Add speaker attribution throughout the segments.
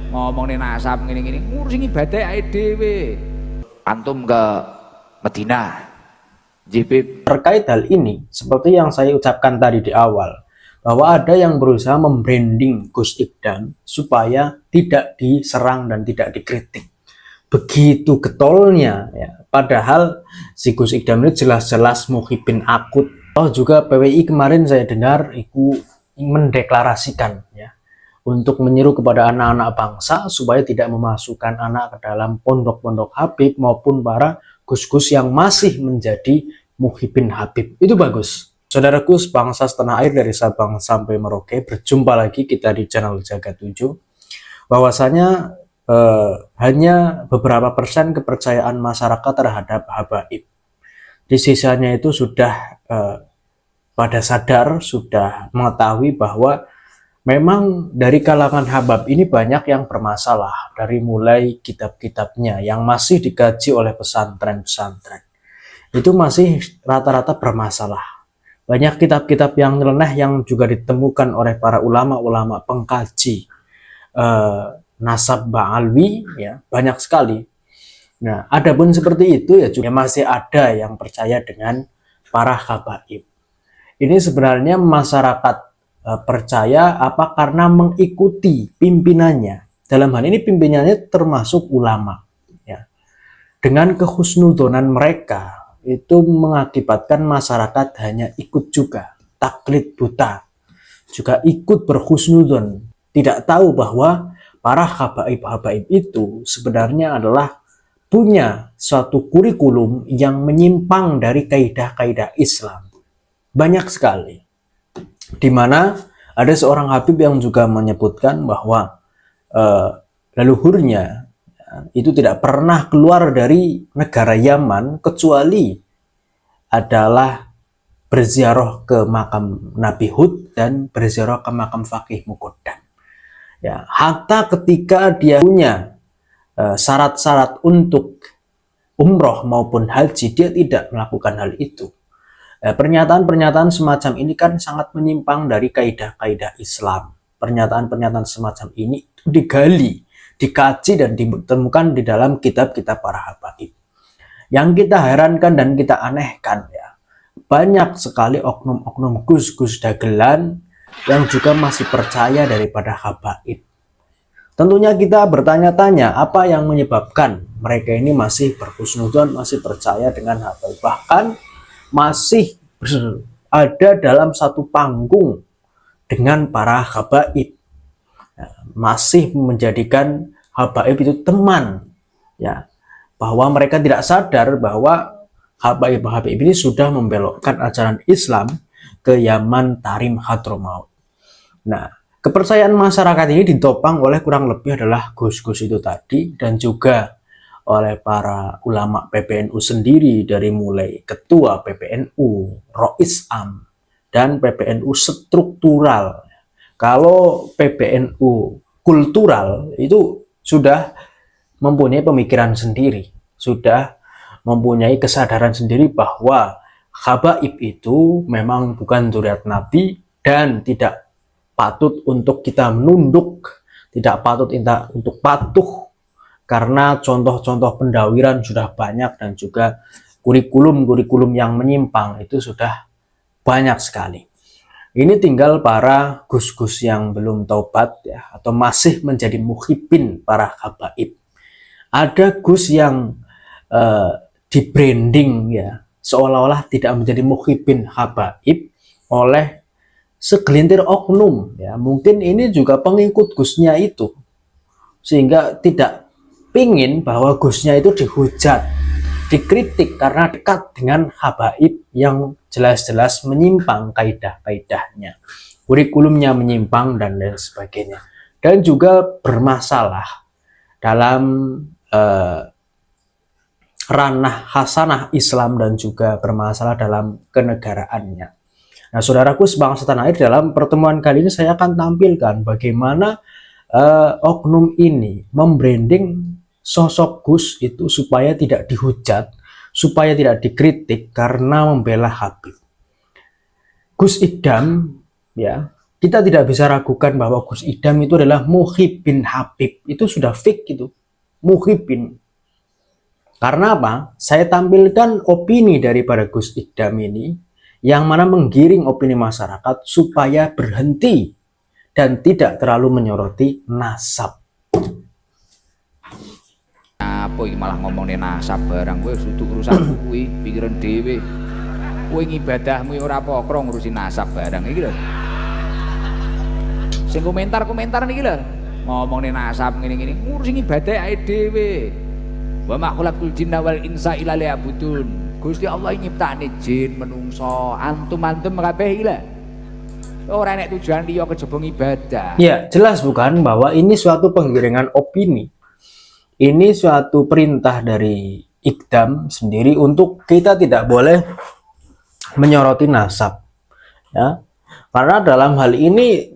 Speaker 1: ngomong nih nasab gini-gini ngurusin ibadah ae dhewe. Antum ke Madinah, JP.
Speaker 2: Terkait hal ini, seperti yang saya ucapkan tadi di awal, bahwa ada yang berusaha membranding Gus Ikdam supaya tidak diserang dan tidak dikritik. Begitu getolnya, ya. Padahal si Gus Ikdam ini jelas-jelas muhibin akut. Oh juga PWI kemarin saya dengar itu mendeklarasikan ya untuk menyeru kepada anak-anak bangsa supaya tidak memasukkan anak ke dalam pondok-pondok Habib maupun para gus-gus yang masih menjadi muhibin Habib. Itu bagus. Saudaraku sebangsa setanah air dari Sabang sampai Merauke, berjumpa lagi kita di channel Jaga 7. Bahwasanya hanya beberapa persen kepercayaan masyarakat terhadap habaib. Di sisanya itu sudah pada sadar, sudah mengetahui bahwa memang dari kalangan habab ini banyak yang bermasalah, dari mulai kitab-kitabnya yang masih dikaji oleh pesantren-pesantren. Itu masih rata-rata bermasalah. Banyak kitab-kitab yang nyeleneh yang juga ditemukan oleh para ulama-ulama pengkaji nasab ba'alwi, ya banyak sekali. Nah, adapun seperti itu ya juga masih ada yang percaya dengan para habaib. Ini sebenarnya masyarakat percaya apa karena mengikuti pimpinannya. Dalam hal ini pimpinannya termasuk ulama. Ya. Dengan kehusnudonan mereka itu mengakibatkan masyarakat hanya ikut juga, taklid buta, juga ikut berhusnudon, tidak tahu bahwa para habaib-habaib itu sebenarnya adalah punya suatu kurikulum yang menyimpang dari kaidah-kaidah Islam. Banyak sekali. Di mana ada seorang habib yang juga menyebutkan bahwa leluhurnya itu tidak pernah keluar dari negara Yaman kecuali adalah berziarah ke makam Nabi Hud dan berziarah ke makam Faqih Muqaddam. Ya, hatta ketika dia punya syarat-syarat untuk umroh maupun haji, dia tidak melakukan hal itu. Pernyataan-pernyataan semacam ini kan sangat menyimpang dari kaidah-kaidah Islam. Pernyataan-pernyataan semacam ini digali, dikaji dan ditemukan di dalam kitab-kitab para habaib. Yang kita herankan dan kita anehkan ya, banyak sekali oknum-oknum gus-gus dagelan yang juga masih percaya daripada habaib. Tentunya kita bertanya-tanya apa yang menyebabkan mereka ini masih berhusnudon, masih percaya dengan habaib, bahkan masih ada dalam satu panggung dengan para habaib, masih menjadikan habaib itu teman, ya, bahwa mereka tidak sadar bahwa habaib-habaib ini sudah membelokkan ajaran Islam ke Yaman, Tarim, Hadramaut. Nah, kepercayaan masyarakat ini ditopang oleh kurang lebih adalah gus-gus itu tadi, dan juga oleh para ulama PBNU sendiri, dari mulai ketua PBNU, Rois Am, dan PBNU struktural. Kalau PBNU kultural itu sudah mempunyai pemikiran sendiri, sudah mempunyai kesadaran sendiri bahwa habaib itu memang bukan zuriat Nabi dan tidak patut untuk kita menunduk, tidak patut untuk patuh, karena contoh-contoh pendawiran sudah banyak dan juga kurikulum-kurikulum yang menyimpang itu sudah banyak sekali. Ini tinggal para gus-gus yang belum taubat ya, atau masih menjadi muhibin para habaib. Ada gus yang di branding ya, seolah-olah tidak menjadi muhibin habaib oleh segelintir oknum ya, mungkin ini juga pengikut gusnya itu, sehingga tidak pingin bahwa gusnya itu dihujat, dikritik karena dekat dengan habaib yang jelas-jelas menyimpang kaidah-kaidahnya, kurikulumnya menyimpang dan lain sebagainya, dan juga bermasalah dalam ranah hasanah Islam dan juga bermasalah dalam kenegaraannya. Nah, saudaraku sebangsa tanah air, dalam pertemuan kali ini saya akan tampilkan bagaimana oknum ini membranding sosok Gus itu supaya tidak dihujat, supaya tidak dikritik karena membela Habib. Gus Ikdam ya kita tidak bisa ragukan bahwa Gus Idam itu adalah Muhib bin Habib. Itu sudah fix itu. Muhib bin. Karena apa? Saya tampilkan opini daripada Gus Idam ini yang mana menggiring opini masyarakat supaya berhenti dan tidak terlalu menyoroti nasab.
Speaker 1: Apa iki malah ngomongin nasab barang, kowe kudu urusan kuwi, pikiran dhewe. Kowe ngibadahmu ora apa-apa ngurusi nasab barang iki lho. Sing komentar-komentar niki lho, ngomongin nasab ngene-ngene, ngurusi ibadah ae dhewe. Wa ma khalaqul jinna wal insa illa liya'budun. Gusti Allah nyiptakne jin menungso, antum-antum kabeh iki lho. Ora enek tujuan liya kejaba ibadah.
Speaker 2: Ya, jelas bukan bahwa ini suatu penggiringan opini. Ini suatu perintah dari Idam sendiri untuk kita tidak boleh menyoroti nasab. Ya. Karena dalam hal ini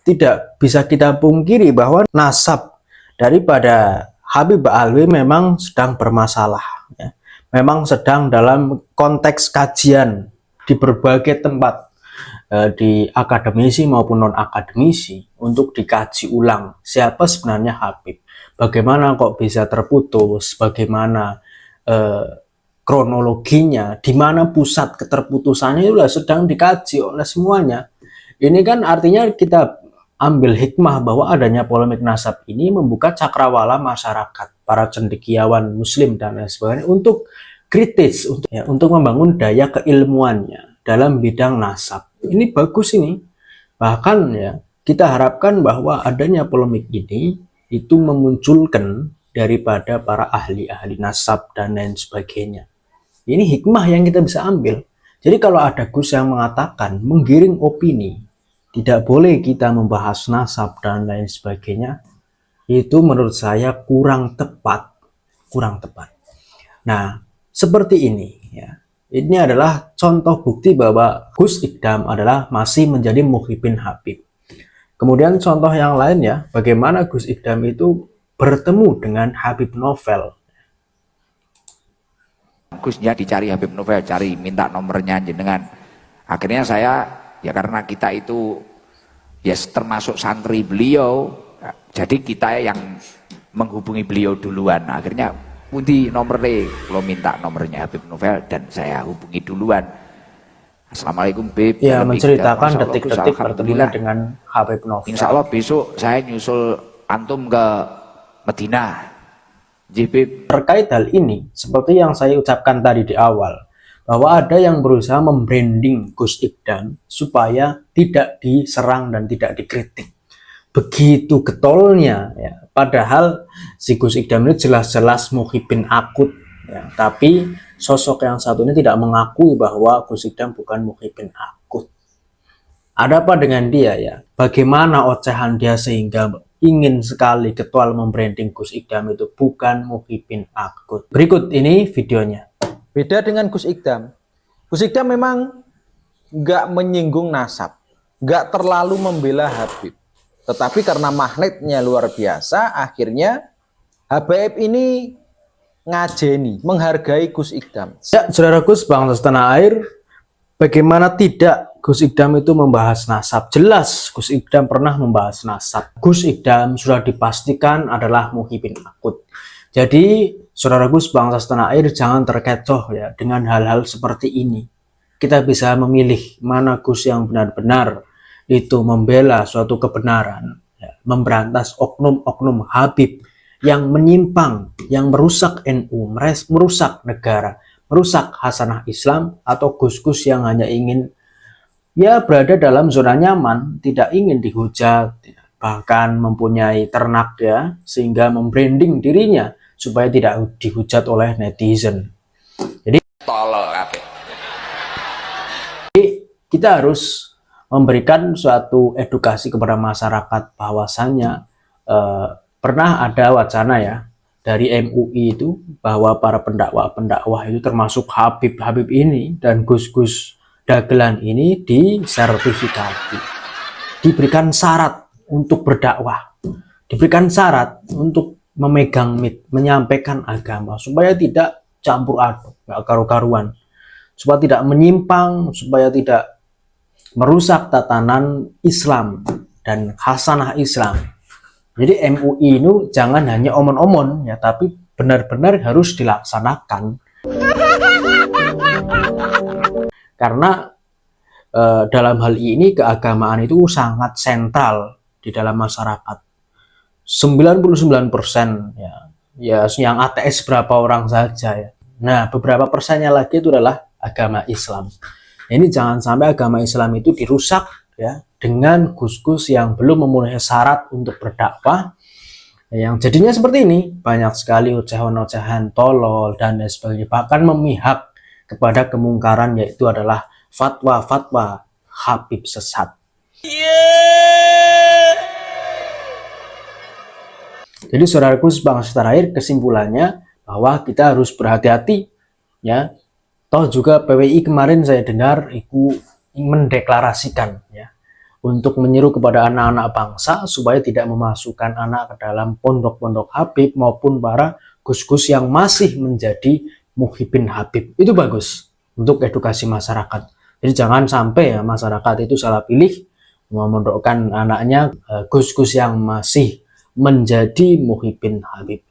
Speaker 2: tidak bisa kita pungkiri bahwa nasab daripada Habib Alwi memang sedang bermasalah. Ya. Memang sedang dalam konteks kajian di berbagai tempat, di akademisi maupun non-akademisi, untuk dikaji ulang siapa sebenarnya Habib. Bagaimana kok bisa terputus, bagaimana kronologinya, di mana pusat keterputusannya itu sedang dikaji oleh semuanya. Ini kan artinya kita ambil hikmah bahwa adanya polemik nasab ini membuka cakrawala masyarakat, para cendekiawan muslim dan lain sebagainya untuk kritis, untuk membangun daya keilmuannya dalam bidang nasab. Ini bagus ini. Bahkan ya, kita harapkan bahwa adanya polemik ini itu memunculkan daripada para ahli-ahli nasab dan lain sebagainya. Ini hikmah yang kita bisa ambil. Jadi kalau ada Gus yang mengatakan menggiring opini, tidak boleh kita membahas nasab dan lain sebagainya, itu menurut saya kurang tepat. Kurang tepat. Nah, seperti ini ya. Ini adalah contoh bukti bahwa Gus Idam adalah masih menjadi Muhib bin Habib. Kemudian contoh yang lain ya, bagaimana Gus Idam itu bertemu dengan Habib Novel.
Speaker 1: Gusnya dicari Habib Novel, cari minta nomornya jenengan. Akhirnya saya, ya karena kita itu ya termasuk santri beliau, jadi kita yang menghubungi beliau duluan. Akhirnya pundi nomornya, kalau minta nomornya Habib Novel dan saya hubungi duluan. Assalamualaikum Bib.
Speaker 2: Ya, menceritakan detik-detik bertemu dengan Habib Novel.
Speaker 1: Insya Allah besok saya nyusul antum ke Medina. Bib.
Speaker 2: Terkait hal ini, seperti yang saya ucapkan tadi di awal, bahwa ada yang berusaha membranding Gus Idam supaya tidak diserang dan tidak dikritik. Begitu getolnya, ya. Padahal si Gus Idam ini jelas-jelas Muhib bin akut, ya. Tapi sosok yang satu ini tidak mengakui bahwa Gus Idam bukan Muhib bin akut. Ada apa dengan dia ya? Bagaimana ocehan dia sehingga ingin sekali getol membranding Gus Idam itu bukan Muhib bin akut. Berikut ini videonya.
Speaker 3: Beda dengan Gus Idam. Gus Idam memang nggak menyinggung nasab, nggak terlalu membela Habib. Tetapi karena magnetnya luar biasa, akhirnya Habib ini ngajeni, menghargai Gus Idam.
Speaker 2: Ya, saudara Gus, bangsa setanah air, bagaimana tidak Gus Idam itu membahas nasab? Jelas Gus Idam pernah membahas nasab. Gus Idam sudah dipastikan adalah Muhib bin akut. Jadi, saudara Gus, bangsa setanah air, jangan terkecoh ya dengan hal-hal seperti ini. Kita bisa memilih mana Gus yang benar-benar itu membela suatu kebenaran, ya, memberantas oknum-oknum Habib yang menyimpang, yang merusak NU, merusak negara, merusak hasanah Islam, atau Gus-Gus yang hanya ingin ya berada dalam zona nyaman, tidak ingin dihujat, bahkan mempunyai ternak ya, sehingga membranding dirinya supaya tidak dihujat oleh netizen. Jadi kita harus memberikan suatu edukasi kepada masyarakat bahwasannya pernah ada wacana ya dari MUI itu bahwa para pendakwah itu termasuk Habib ini dan Gus-Gus dagelan ini disertifikasi, diberikan syarat untuk berdakwah, diberikan syarat untuk memegang menyampaikan agama supaya tidak campur aduk, nggak karu-karuan, supaya tidak menyimpang, supaya tidak merusak tatanan Islam dan khasanah Islam. Jadi MUI itu jangan hanya omon-omon ya, tapi benar-benar harus dilaksanakan. Karena dalam hal ini keagamaan itu sangat sentral di dalam masyarakat. 99% ya yang ateis berapa orang saja ya. Nah, beberapa persennya lagi itu adalah agama Islam. Ini jangan sampai agama Islam itu dirusak ya dengan gus-gus yang belum memenuhi syarat untuk berdakwah. Yang jadinya seperti ini, banyak sekali ocehan-ocehan, tolol dan lain sebagainya, bahkan memihak kepada kemungkaran, yaitu adalah fatwa-fatwa Habib sesat. Jadi saudaraku sebangsa tanah air, kesimpulannya bahwa kita harus berhati-hati ya. Toh juga PWI kemarin saya dengar itu mendeklarasikan ya untuk menyeru kepada anak-anak bangsa supaya tidak memasukkan anak ke dalam pondok-pondok Habib maupun para gus-gus yang masih menjadi muhibbin Habib. Itu bagus untuk edukasi masyarakat. Jadi jangan sampai ya masyarakat itu salah pilih memondokkan anaknya gus-gus yang masih menjadi muhibbin Habib.